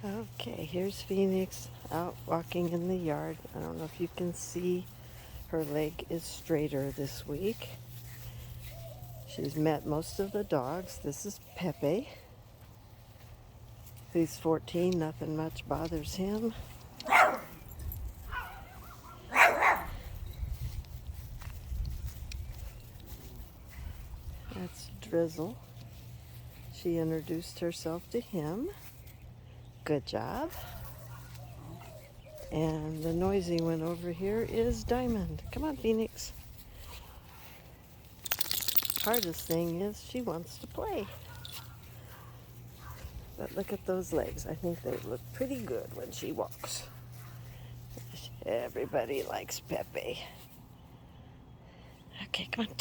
Okay, here's Phoenix out walking in the yard. I don't know if you can see, her leg is straighter this week. She's met most of the dogs. This is Pepe. He's 14, nothing much bothers him. That's Drizzle. She introduced herself to him. Good job. And the noisy one over here is Diamond. Come on, Phoenix. Hardest thing is she wants to play. But look at those legs. I think they look pretty good when she walks. Everybody likes Pepe. Okay, come on.